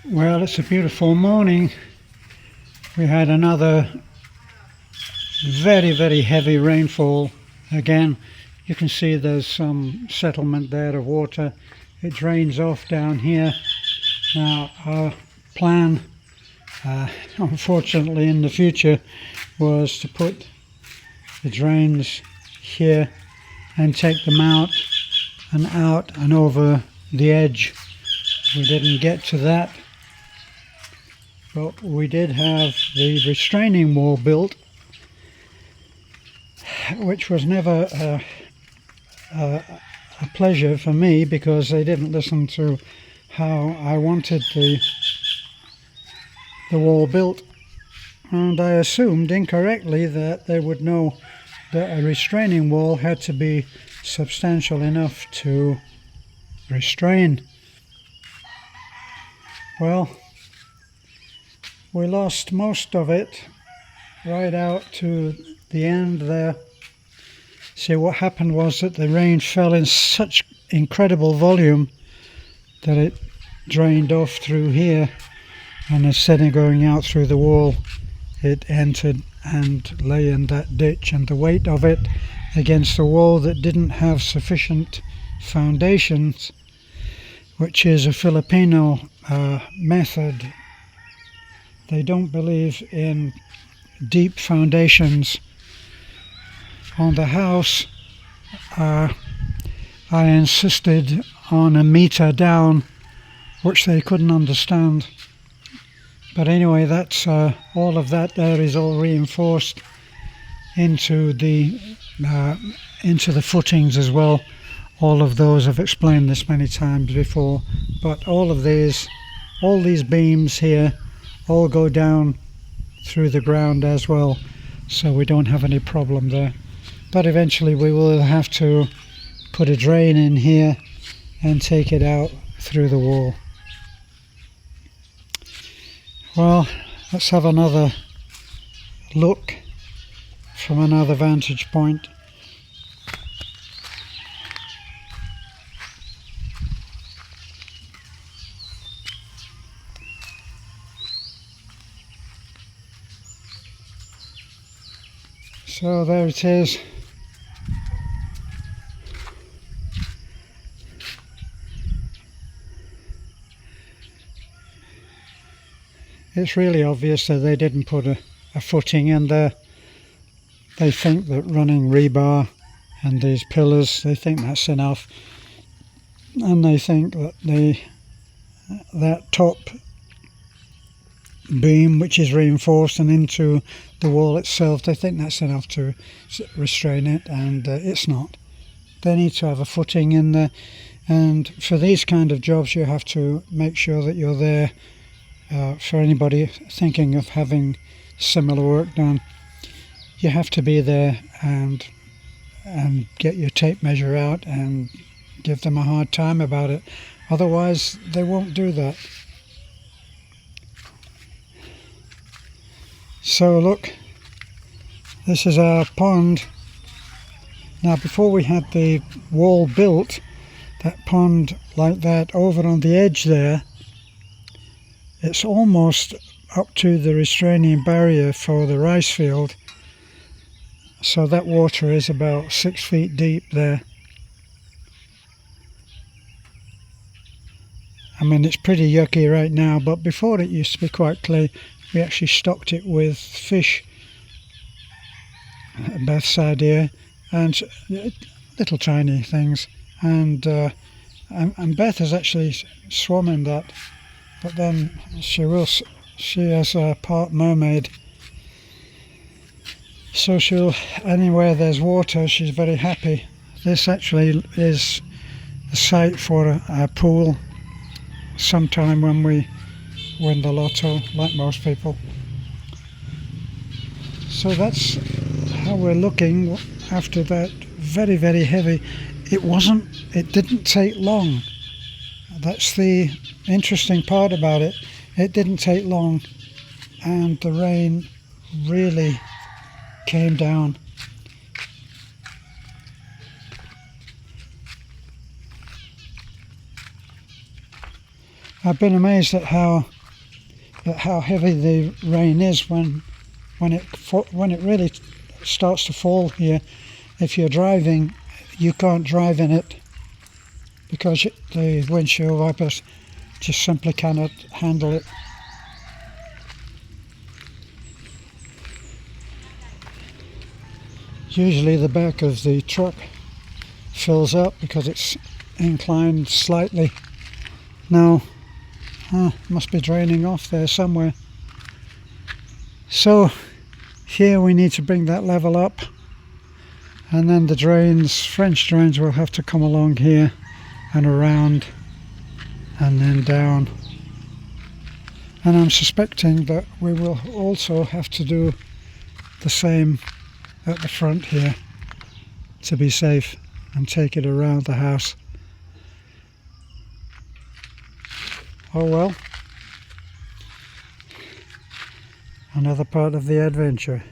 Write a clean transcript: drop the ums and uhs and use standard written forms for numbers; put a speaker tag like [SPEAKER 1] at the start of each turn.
[SPEAKER 1] Well, it's a beautiful morning. We had another very heavy rainfall again. You can see there's some settlement there of water. It drains off down here. Now our plan, unfortunately in the future, was to put the drains here and take them out and over the edge. We didn't get to that, but we did have the restraining wall built, which was never a pleasure for me because they didn't listen to how I wanted the wall built, and I assumed incorrectly that they would know that a restraining wall had to be substantial enough to restrain. Well, we lost most of it right out to the end there. See, what happened was that the rain fell in such incredible volume that it drained off through here, and instead of going out through the wall, it entered and lay in that ditch, and the weight of it against the wall that didn't have sufficient foundations, which is a Filipino method. They don't believe in deep foundations. On the house, I insisted on a meter down, which they couldn't understand. But anyway, that's all of that there is all reinforced into the footings as well. All of those, I've explained this many times before, but all these beams here all go down through the ground as well, so we don't have any problem there. But eventually we will have to put a drain in here and take it out through the wall. Well, let's have another look from another vantage point. So there it is. It's really obvious that they didn't put a footing in there. They think that running rebar and these pillars, they think that's enough. And they think that that top beam, which is reinforced and into the wall itself, they think that's enough to restrain it, and it's not. They need to have a footing in there, and for these kind of jobs you have to make sure that you're there. For anybody thinking of having similar work done, you have to be there and get your tape measure out and give them a hard time about it. Otherwise they won't do that. So look, this is our pond. Now before we had the wall built, that pond like that over on the edge there, it's almost up to the restraining barrier for the rice field. So that water is about 6 feet deep there. I mean, it's pretty yucky right now, but before it used to be quite clear. We actually stocked it with fish, Beth's idea, and little tiny things, and Beth has actually swum in that, but then she has a part mermaid, so anywhere there's water she's very happy. This actually is the site for a pool sometime when we win the lotto, like most people. So that's how we're looking after that very heavy. It didn't take long. That's the interesting part about it. It didn't take long, and the rain really came down. I've been amazed at how But how heavy the rain is when it really starts to fall here. If you're driving, you can't drive in it because the windshield wipers just simply cannot handle it. Usually the back of the truck fills up because it's inclined slightly. Now, must be draining off there somewhere. So here we need to bring that level up, and then the drains, French drains, will have to come along here and around and then down. And I'm suspecting that we will also have to do the same at the front here to be safe and take it around the house. Oh well, another part of the adventure.